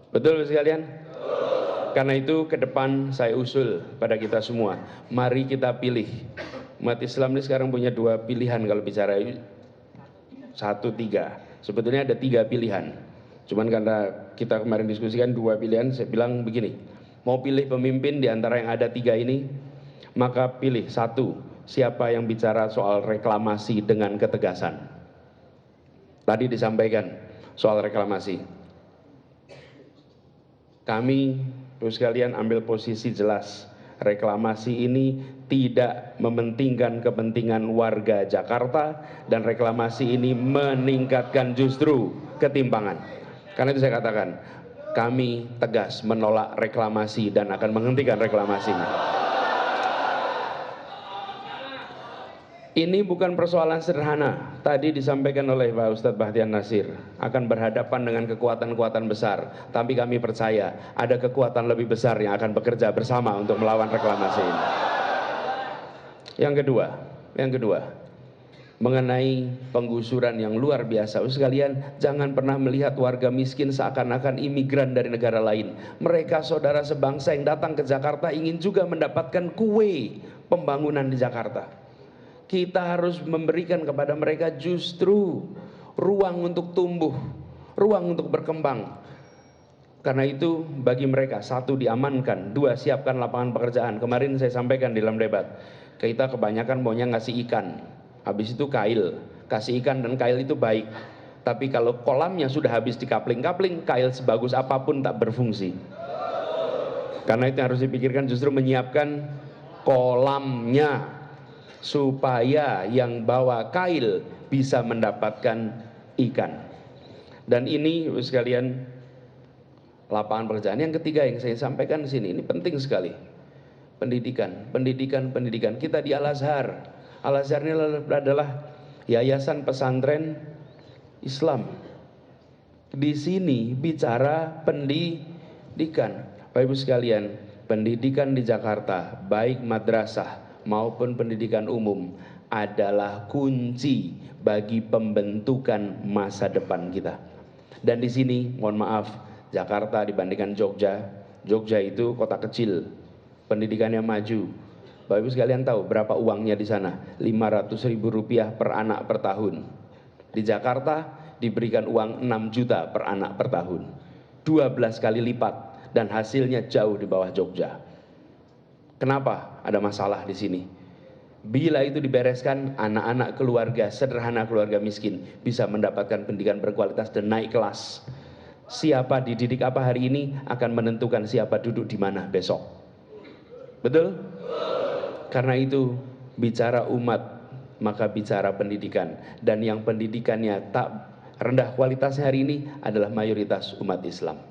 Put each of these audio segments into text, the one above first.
Betul sekalian? Karena itu ke depan saya usul pada kita semua, mari kita pilih. Umat Islam ini sekarang punya dua pilihan kalau bicara satu tiga. Sebetulnya ada tiga pilihan. Cuman karena kita kemarin diskusikan dua pilihan, saya bilang begini, mau pilih pemimpin di antara yang ada tiga ini, maka pilih satu, siapa yang bicara soal reklamasi dengan ketegasan. Tadi disampaikan soal reklamasi. Kami, terus sekalian, ambil posisi jelas. Reklamasi ini tidak mementingkan kepentingan warga Jakarta, dan reklamasi ini meningkatkan justru ketimpangan. Karena itu saya katakan, kami tegas menolak reklamasi dan akan menghentikan reklamasi. Ini bukan persoalan sederhana. Tadi disampaikan oleh Pak Ustadz Bahtian Nasir, akan berhadapan dengan kekuatan-kekuatan besar. Tapi kami percaya ada kekuatan lebih besar yang akan bekerja bersama untuk melawan reklamasi ini. Yang kedua, mengenai penggusuran yang luar biasa. Sekalian, jangan pernah melihat warga miskin seakan-akan imigran dari negara lain. Mereka saudara sebangsa yang datang ke Jakarta ingin juga mendapatkan kue pembangunan di Jakarta. Kita harus memberikan kepada mereka justru ruang untuk tumbuh, ruang untuk berkembang. Karena itu bagi mereka, satu, diamankan, dua, siapkan lapangan pekerjaan. Kemarin saya sampaikan di dalam debat, kita kebanyakan maunya ngasih ikan, habis itu kail. Kasih ikan dan kail itu baik, tapi kalau kolamnya sudah habis dikapling-kapling, kail sebagus apapun tak berfungsi. Karena itu harus dipikirkan justru menyiapkan kolamnya, supaya yang bawa kail bisa mendapatkan ikan. Dan ini sekalian, lapangan pekerjaan. Yang ketiga yang saya sampaikan di sini, ini penting sekali. Pendidikan. Kita di Al-Azhar. Al-Azhar ini adalah yayasan pesantren Islam. Di sini bicara pendidikan. Bapak Ibu sekalian, pendidikan di Jakarta, baik madrasah maupun pendidikan umum, adalah kunci bagi pembentukan masa depan kita. Dan di sini, mohon maaf, Jakarta dibandingkan Jogja itu kota kecil, pendidikannya maju. Bapak Ibu sekalian tahu berapa uangnya di sana? 500.000 rupiah per anak per tahun. Di Jakarta diberikan uang 6 juta per anak per tahun, 12 kali lipat, dan hasilnya jauh di bawah Jogja. Kenapa ada masalah di sini? Bila itu dibereskan, anak-anak keluarga sederhana, keluarga miskin bisa mendapatkan pendidikan berkualitas dan naik kelas. Siapa dididik apa hari ini akan menentukan siapa duduk di mana besok. Betul? Karena itu bicara umat, maka bicara pendidikan. Dan yang pendidikannya tak rendah kualitasnya hari ini adalah mayoritas umat Islam.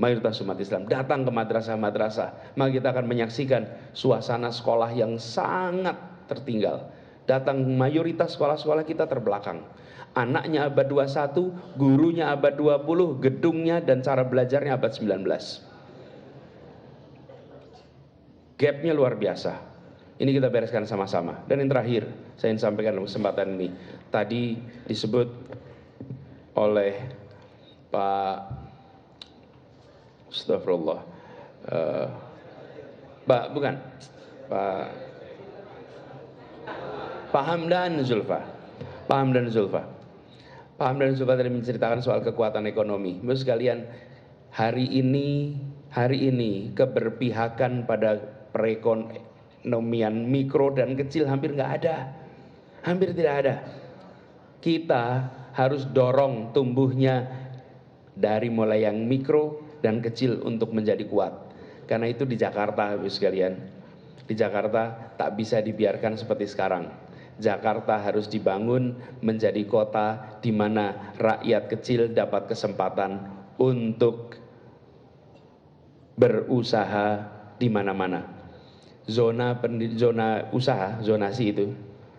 Mayoritas umat Islam datang ke madrasah-madrasah, maka kita akan menyaksikan suasana sekolah yang sangat tertinggal. Datang mayoritas sekolah-sekolah kita terbelakang. Anaknya abad 21, gurunya abad 20, gedungnya dan cara belajarnya abad 19. Gapnya luar biasa. Ini kita bereskan sama-sama. Dan yang terakhir, saya ingin sampaikan dalam kesempatan ini. Tadi disebut oleh Pak Astagfirullah, Pak Hamdan Zulfa. Pak Hamdan Zulfa tadi menceritakan soal kekuatan ekonomi. Bapak sekalian, hari ini keberpihakan pada perekonomian mikro dan kecil hampir nggak ada, hampir tidak ada. Kita harus dorong tumbuhnya dari mulai yang mikro dan kecil untuk menjadi kuat. Karena itu di Jakarta, Bapak sekalian, di Jakarta tak bisa dibiarkan seperti sekarang. Jakarta harus dibangun menjadi kota di mana rakyat kecil dapat kesempatan untuk berusaha di mana-mana. Zonasi itu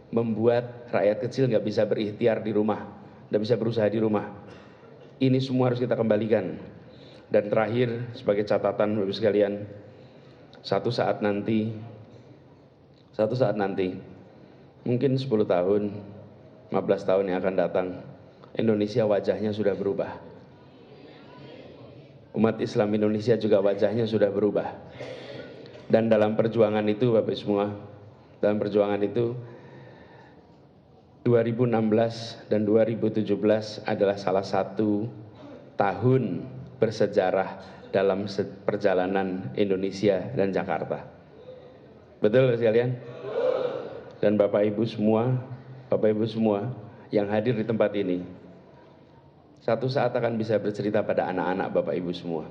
membuat rakyat kecil nggak bisa berikhtiar di rumah, nggak bisa berusaha di rumah. Ini semua harus kita kembalikan. Dan terakhir, sebagai catatan Bapak sekalian, satu saat nanti, mungkin 10 tahun, 15 tahun yang akan datang, Indonesia wajahnya sudah berubah. umat Islam Indonesia juga wajahnya sudah berubah. Dan dalam perjuangan itu Bapak semua, dalam perjuangan itu 2016 dan 2017 adalah salah satu tahun bersejarah dalam perjalanan Indonesia dan Jakarta. Betul sekalian? Dan Bapak Ibu semua yang hadir di tempat ini, satu saat akan bisa bercerita pada anak-anak Bapak Ibu semua.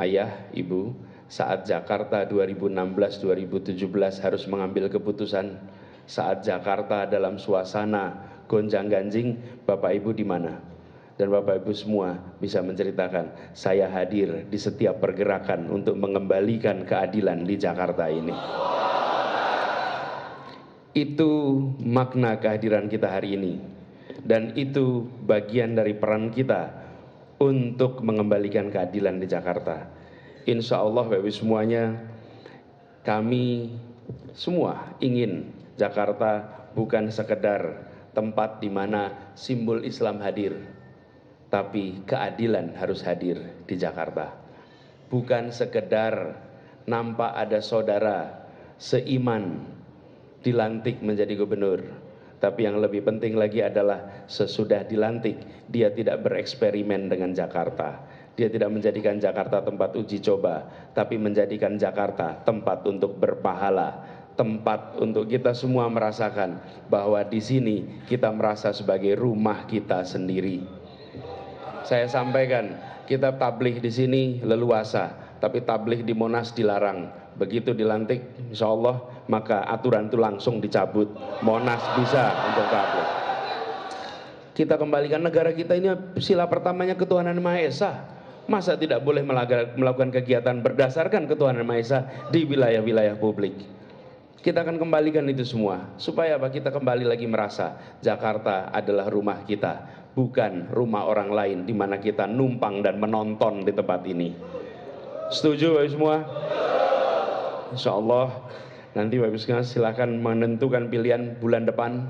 Ayah, Ibu, saat Jakarta 2016-2017 harus mengambil keputusan, saat Jakarta dalam suasana gonjang-ganjing, Bapak Ibu di mana? Dan Bapak Ibu semua bisa menceritakan, saya hadir di setiap pergerakan untuk mengembalikan keadilan di Jakarta ini. Itu makna kehadiran kita hari ini. Dan itu bagian dari peran kita untuk mengembalikan keadilan di Jakarta. Insya Allah Bapak Ibu semuanya, kami semua ingin Jakarta bukan sekedar tempat di mana simbol Islam hadir, tapi keadilan harus hadir di Jakarta. Bukan sekedar nampak ada saudara seiman dilantik menjadi gubernur, tapi yang lebih penting lagi adalah sesudah dilantik dia tidak bereksperimen dengan Jakarta. Dia tidak menjadikan Jakarta tempat uji coba, tapi menjadikan Jakarta tempat untuk berpahala, tempat untuk kita semua merasakan bahwa di sini kita merasa sebagai rumah kita sendiri. Saya sampaikan, kita tabligh di sini leluasa, tapi tabligh di Monas dilarang. Begitu dilantik, insya Allah, maka aturan itu langsung dicabut. Monas bisa untuk tabligh. Kita kembalikan negara kita ini, sila pertamanya ketuhanan Maha Esa. Masa tidak boleh melakukan kegiatan berdasarkan ketuhanan Maha Esa di wilayah-wilayah publik? Kita akan kembalikan itu semua, supaya apa? Kita kembali lagi merasa Jakarta adalah rumah kita, bukan rumah orang lain di mana kita numpang dan menonton di tempat ini. Setuju Bapak semua? Insya Allah nanti Bapak sekalian silakan menentukan pilihan bulan depan.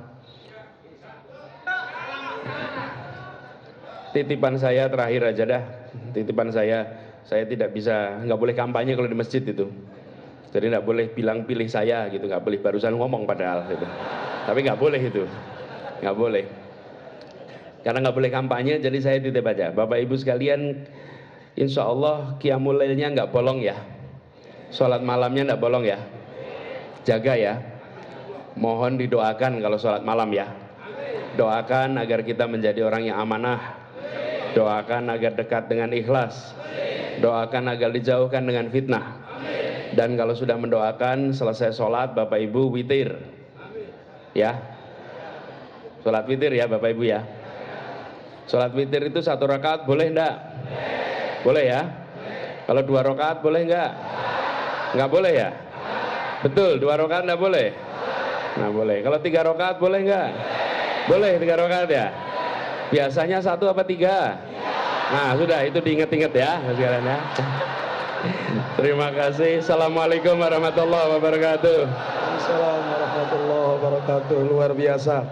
Titipan saya terakhir aja dah. Titipan saya tidak bisa, nggak boleh kampanye kalau di masjid itu. Jadi nggak boleh bilang pilih saya gitu, nggak boleh, barusan ngomong padahal gitu. Tapi nggak boleh itu, nggak boleh. Karena nggak boleh kampanye, jadi saya titip aja. Bapak Ibu sekalian, insya Allah qiyamul lailnya nggak bolong ya, sholat malamnya nggak bolong ya, jaga ya. Mohon didoakan kalau sholat malam ya. Doakan agar kita menjadi orang yang amanah. Doakan agar dekat dengan ikhlas. Doakan agar dijauhkan dengan fitnah. Dan kalau sudah mendoakan, selesai sholat Bapak Ibu witir ya, sholat witir ya Bapak Ibu ya. Sholat witir itu 1 rakaat boleh enggak? Boleh ya. Kalau 2 rakaat boleh enggak? Enggak boleh ya. Betul, 2 rakaat enggak boleh. Nah boleh. Kalau 3 rakaat boleh enggak? Boleh 3 rakaat ya. Biasanya 1 apa 3? Nah sudah, itu diingat-ingat ya sekalian ya. Terima kasih. Assalamualaikum warahmatullahi wabarakatuh. Assalamualaikum warahmatullahi wabarakatuh. Luar biasa.